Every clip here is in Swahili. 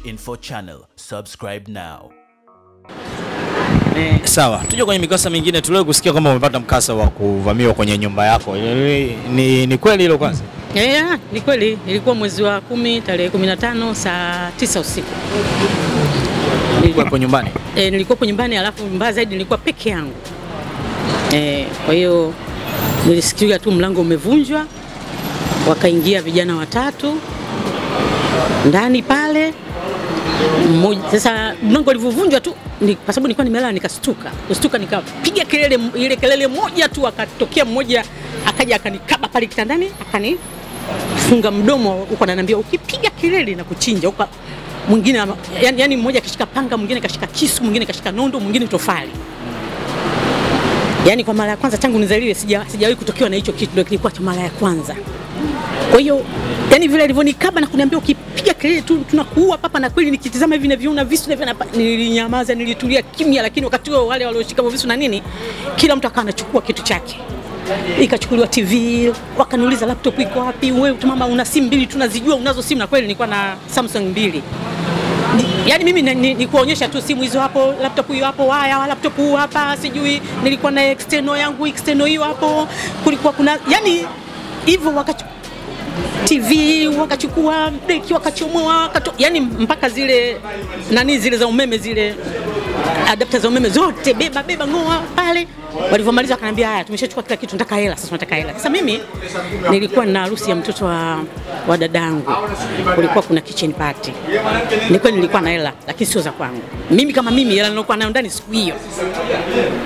Info Channel. Subscribe now. Sawa, tuje kwenye mikasa mingine. Tulio kusikia kwamba umepata mkasa wa kuvamiwa kwenye nyumba yako. Ni kweli hilo kwanza? Ni kweli. Ilikuwa mwezi wa 10 tarehe 15 saa 9 usiku. Nilikuwa hapo nyumbani. Nilikuwa hapo nyumbani, alafu mbaya zaidi nilikuwa peke yangu. Kwa hiyo nilisikia tu mlango umevunjwa, wakaingia vijana watatu ndani pale. Mmoja sasa mlango ulivunjwa tu, kwa sababu nilikuwa nimelala nikastuka nikapiga kelele, ile kelele moja tu, akatokea mmoja akaja akanikaba pale kitandani, akanifunga mdomo huko, ananiambia ukipiga kelele na kuchinja huko. Mwingine yani mmoja akashika panga, mwingine kashika kisu, mwingine kashika nondo, mwingine tofali. Yani kwa mara ya kwanza tangu nizaliwe sijawahi kutokewa na hicho kitu, ndio kilikuwa cha mara ya kwanza. Kwa hiyo yani vile alivyonikaba na kuniambia ukipiga kelele tu tunakuua papa, na kweli nikitizama hivi na viuna visu hivi, nilinyamaza, nilitulia kimya. Lakini wakati wale walioshika visu na nini, kila mtu akawa anachukua kitu chake. Ikachukuliwa TV, wakaniuliza laptop iko wapi? Wewe mama una simu mbili tunazijua unazo simu, na kweli nilikuwa na Samsung 2. Yani mimi ni kuonyesha tu simu hizo hapo, laptop hiyo hapo, waya laptop huu hapa, sijui nilikuwa na external hiyo hapo, kulikuwa kuna yani hivyo TV wakachukua, breki wakachomoa, yani mpaka zile zile za umeme, zile adapter za umeme zote beba ngoa pale. Walivyomaliza wakaniambia haya, tumeshachukua kila kitu, nataka hela sasa, nataka hela. Sasa mimi nilikuwa na harusi ya mtoto wa dadangu, kulikuwa kuna kitchen party. Nilikuwa na hela, lakini sio za kwangu. Mimi kama mimi hela nilikuwa nayo ndani siku hiyo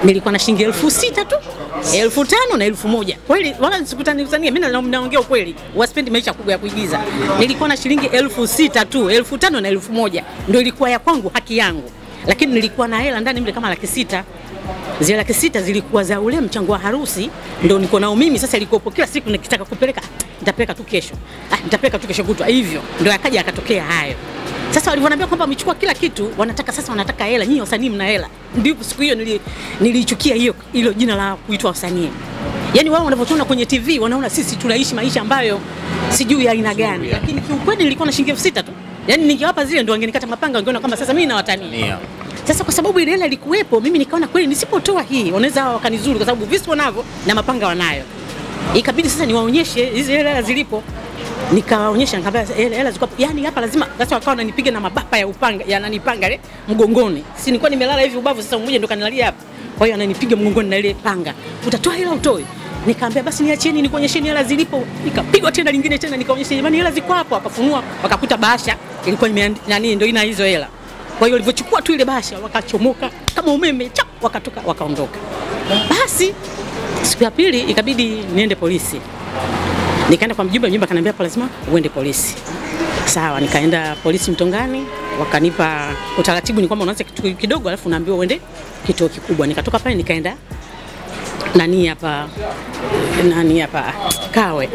nilikuwa na shilingi 6,000 tu, 5,000 na 1,000. Kweli wala sikutani usanie, mimi naongea ukweli, waspendi maisha kubwa ya kuigiza. Nilikuwa na shilingi 6,000 tu, 5,000 na 1,000 ndio ilikuwa ya kwangu, haki yangu. Lakini nilikuwa na hela ndani mle kama 600,000. Zile 600,000 zilikuwa za ule mchango wa harusi, ndio niko nao mimi. Sasa ilikuwa kila siku nikitaka kupeleka, nitapeleka tu kesho, nitapeleka tu kesho kutwa, hivyo ndio akaja akatokea hayo. Sasa walivyoniambia kwamba wamechukua kila kitu, wanataka hela, nyinyi wasanii mna hela. Ndipo siku hiyo nilichukia hilo jina la kuitwa wasanii. Yani wao wanavyotuona kwenye TV wanaona sisi tunaishi maisha ambayo sijui ya aina gani, lakini kiukweli nilikuwa na shilingi 6,000 tu. Yani ningewapa zile ndio wangenikata mapanga, wangeona kama sasa mimi na watania. Sasa kwa sababu ile hela ilikuwepo, mimi nikaona kweli nisipotoa hii wanaweza wakanizuru, kwa sababu visu wanavyo na mapanga wanayo. Ikabidi sasa niwaonyeshe hizo hela zilipo. Nikawaonyesha, nikamwambia hela ziko yani hapa lazima. Sasa wakawa wananipiga na mabapa ya upanga, yananipanga ile mgongoni. Si nilikuwa nimelala hivi ubavu, sasa mmoja ndo kanilalia hapa. Kwa hiyo ananipiga mgongoni na ile panga. Utatoa hela utoe? Nikamwambia basi niacheni nikuonyesheni hela zilipo. Nikapigwa tena lingine tena, nikaonyesha jamani hela ziko hapo. Akafunua, wakakuta bahasha ilikuwa ndio ina hizo hela. Kwa hiyo walivyochukua tu ile bahasha, wakachomoka kama umeme, wakatoka wakaondoka. Basi siku ya pili ikabidi niende polisi. Nikaenda kwa mjumbe akaniambia hapa lazima uende polisi. Sawa, nikaenda polisi Mtongani, wakanipa utaratibu ni kwamba unaanza kitu kidogo alafu unaambiwa uende kituo kikubwa. Nikatoka pale nikaenda nani hapa Kawe.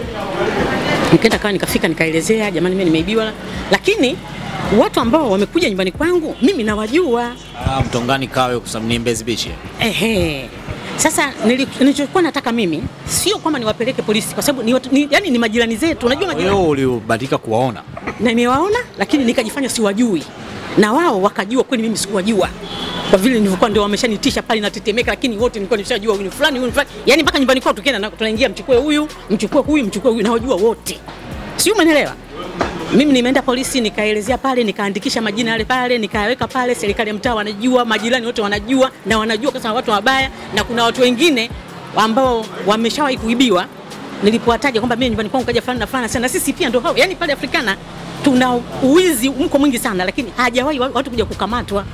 Nikaenda Kawe, nikafika nikaelezea jamani mimi nimeibiwa, lakini watu ambao wamekuja nyumbani kwangu mimi nawajua. Mtongani Kawe kwa sababu ni Mbezi Beach. Sasa nilichokuwa nataka mimi sio kwamba niwapeleke polisi, kwa sababu yani ni majirani zetu, unajua majirani. Wewe ulibahatika kuwaona? Na nimewaona, lakini nikajifanya siwajui. Na wao wakajua kweli mimi sikuwajua. Kwa vile nilivyokuwa ndio wameshanitisha pale na tetemeka, lakini wote nilikuwa nimeshajua huyu fulani. Yani mpaka nyumbani kwao tukienda tunaingia, mchukue huyu, na wajua wote. Sio, umeelewa? Mimi nimeenda polisi, nikaelezea pale, nikaandikisha majina yale pale, nikaweka pale. Serikali ya mtaa wanajua, majirani wote wanajua, na wanajua kama watu wabaya, na kuna watu wengine ambao wameshawahi kuibiwa. Nilipowataja kwamba mimi nyumbani kwangu kaja fulani na fulani, na sisi pia ndio hao. Yani pale Afrikana tuna uwizi mko mwingi sana, lakini hajawahi watu kuja kukamatwa.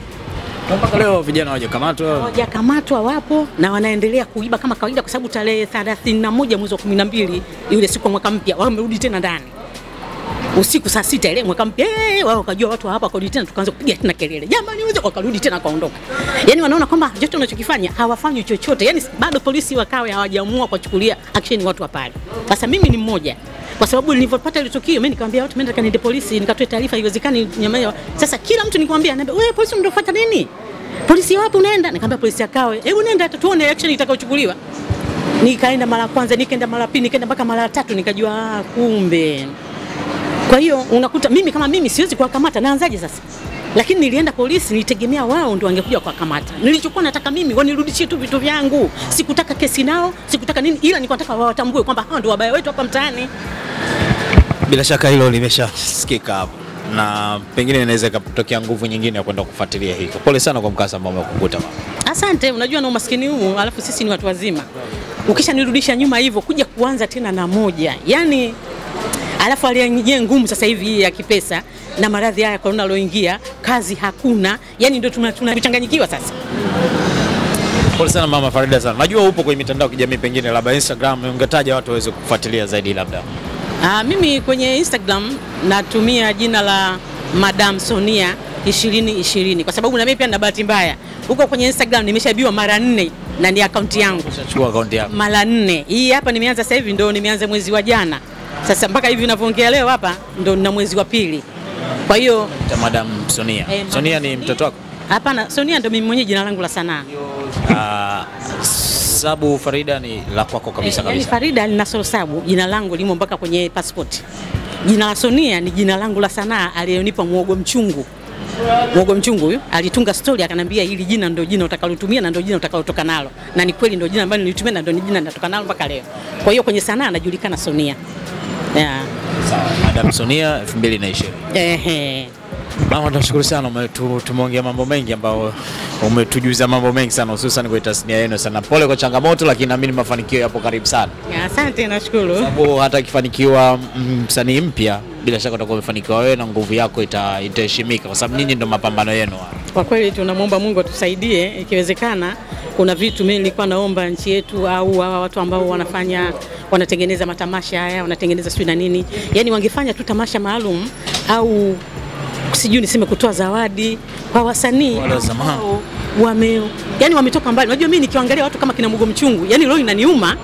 Mpaka leo vijana hawajakamatwa, wapo na wanaendelea kuiba kama kawaida, kwa sababu tarehe 31 mwezi wa 12 ile siku ya mwaka mpya wamerudi tena ndani. Usiku saa 6 ile mwaka mpya, wao wakajua watu hapa, wakarudi tena, tukaanza kupiga tena kelele. Jamani wewe, wakarudi tena kaondoka. Yani wanaona kwamba joto wanachokifanya hawafanyi chochote. Yani bado polisi wakawe hawajaamua kuchukulia action watu wa pale. Sasa mimi ni mmoja. Kwa sababu nilipopata ile tukio mimi nikamwambia watu menda kanende polisi, nikatoa taarifa iwezekani nyama. Sasa kila mtu nikwambia anambia wewe polisi mnafuata nini? Polisi wapi unaenda? Nikamwambia polisi ya Kawe. Hebu nenda tuone action itakayochukuliwa. Nikaenda mara kwanza, nikaenda mara pili, nikaenda mpaka mara tatu, nikajua kumbe Kwa hiyo unakuta mimi kama mimi siwezi kuwakamata, naanzaje sasa? Lakini nilienda polisi, nilitegemea wao ndio wangekuja kuwakamata. Nilichokuwa nataka mimi wanirudishie tu vitu vyangu. Sikutaka kesi nao, sikutaka nini, ila nilikuwa nataka wawatambue kwamba hao ndio wabaya wetu hapa mtaani. Bila shaka hilo limeshasikika hapo. Na pengine inaweza kutokea nguvu nyingine ya kwenda kufuatilia hiko. Pole sana kwa mkasa ambao umekukuta mama. Asante, unajua na umaskini huu, alafu sisi ni watu wazima. Ukishanirudisha nyuma hivyo kuja kuanza tena na moja. Yaani alafu aliyenye ngumu sasa hivi ya kipesa na maradhi haya corona aloingia, kazi hakuna. Yaani ndio tunachanganyikiwa sasa. Pole sana mama Farida sana. Najua upo kwenye mitandao ya kijamii, pengine labda Instagram, ungetaja watu waweze kufuatilia zaidi labda. Mimi kwenye Instagram natumia jina la Madam Sonia 2020 kwa sababu na mimi pia nina bahati mbaya. Huko kwenye Instagram nimeshabiwa mara 4 na ni account yangu. Ushachukua account yako? Mara 4. Hii hapa nimeanza sasa hivi, ndio nimeanza mwezi wa jana. Sasa mpaka hivi ninavyoongea leo hapa ndio nina mwezi wa 2. Kwa hiyo Madam Sonia. Sonia ni mtoto wako? Hapana, Sonia ndio mimi mwenyewe jina langu la sanaa. Sabu Farida ni la kwako kabisa kabisa. Yani Farida lina Sabu, jina langu limo mpaka kwenye passport. Jina la Sonia ni jina langu la sanaa aliyonipa Muogo Mchungu. Muogo Mchungu huyo alitunga story akanambia hili jina ndio jina utakalotumia na ndio jina utakalotoka nalo. Na ni kweli ndio jina ambalo nilitumia na ndio jina ninatoka nalo mpaka leo. Kwa hiyo kwenye sanaa anajulikana Sonia. Yeah. Sawa, Madam Sonia 2020. Mama, tunashukuru sana, tumeongea mambo mengi ambao umetujuza mambo mengi sana hususan kwa tasnia yenu sana. Pole kwa changamoto, lakini naamini mafanikio yapo karibu sana. Asante, nashukuru. Sababu hata ikifanikiwa msanii mpya, bila shaka utakuwa umefanikiwa wewe na nguvu yako itaheshimika kwa sababu nyinyi ndio mapambano yenu. Kwa kweli tunamwomba Mungu atusaidie, ikiwezekana kuna vitu mimi nilikuwa naomba nchi yetu au watu ambao wanatengeneza matamasha haya, wanatengeneza sio na nini, yani wangefanya tu tamasha maalum au sijui niseme kutoa zawadi kwa wasanii yani wametoka mbali. Unajua mimi nikiangalia watu kama kina Muogo Mchungu, yani leo inaniuma,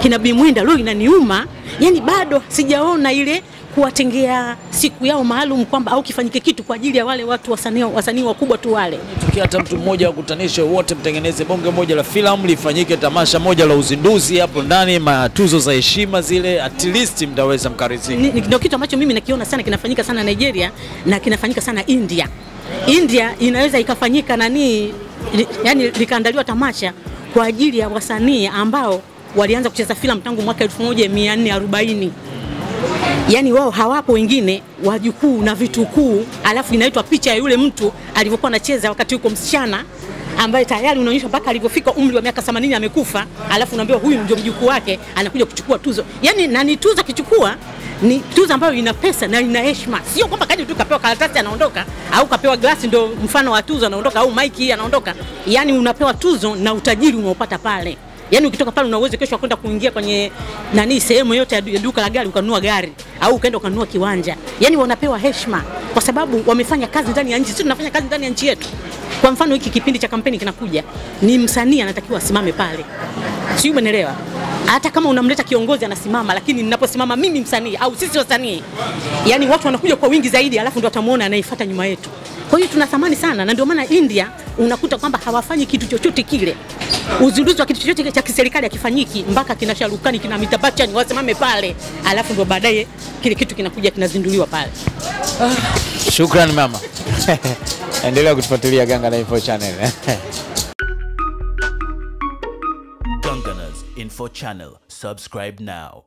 kina Bimwenda leo inaniuma, yani bado sijaona ile kuwatengea siku yao maalum kwamba au kifanyike kitu kwa ajili ya wale watu wasanii wakubwa tu wale. Tukia hata mtu mmoja akutanishe wote, mtengeneze bonge moja la filamu, lifanyike tamasha moja la uzinduzi hapo ndani, matuzo za heshima zile, at least mtaweza mkarizika. Ndio kitu ambacho mimi nakiona sana kinafanyika sana Nigeria na kinafanyika sana India. India inaweza ikafanyika yani likaandaliwa tamasha kwa ajili ya wasanii ambao walianza kucheza filamu tangu mwaka 1440. Yani wao hawapo, wengine wajukuu na vitukuu, alafu inaitwa picha ya yule mtu alivyokuwa anacheza wakati yuko msichana ambaye tayari unaonyesha mpaka alipofika umri wa miaka 80 amekufa, alafu unaambiwa huyu ndio mjukuu wake anakuja kuchukua tuzo. Yani na ni tuzo kichukua, ni tuzo ambayo ina pesa na ina heshima. Sio kwamba kaje tu kapewa karatasi anaondoka au kapewa glasi ndio mfano wa tuzo anaondoka au maiki anaondoka. Yani unapewa tuzo na utajiri unaopata pale. Yani ukitoka pale una uwezo kesho kwenda kuingia kwenye sehemu yote ya duka la gari ukanunua gari au ukaenda ukanunua kiwanja. Yani wanapewa heshima kwa sababu wamefanya kazi ndani ya nchi. Sisi tunafanya kazi ndani ya nchi yetu. Kwa mfano hiki kipindi cha kampeni kinakuja, ni msanii anatakiwa asimame pale. Sio, umeelewa? Hata kama unamleta kiongozi anasimama, lakini ninaposimama mimi msanii au sisi wasanii, yani watu wanakuja kwa wingi zaidi, alafu ndio watamuona anayefuata nyuma yetu. Kwa hiyo tunathamani sana, na ndio maana India unakuta kwamba hawafanyi kitu chochote kile. Uzinduzi wa kitu chochote cha kiserikali hakifanyiki mpaka kina Sharukani, kina Amitabh Bachchan wasimame pale, alafu ndio baadaye kile kitu kinakuja kinazinduliwa pale. Shukrani mama. Endelea kutufuatilia Gangana Info Channel. Gangana's Info Channel. Subscribe now.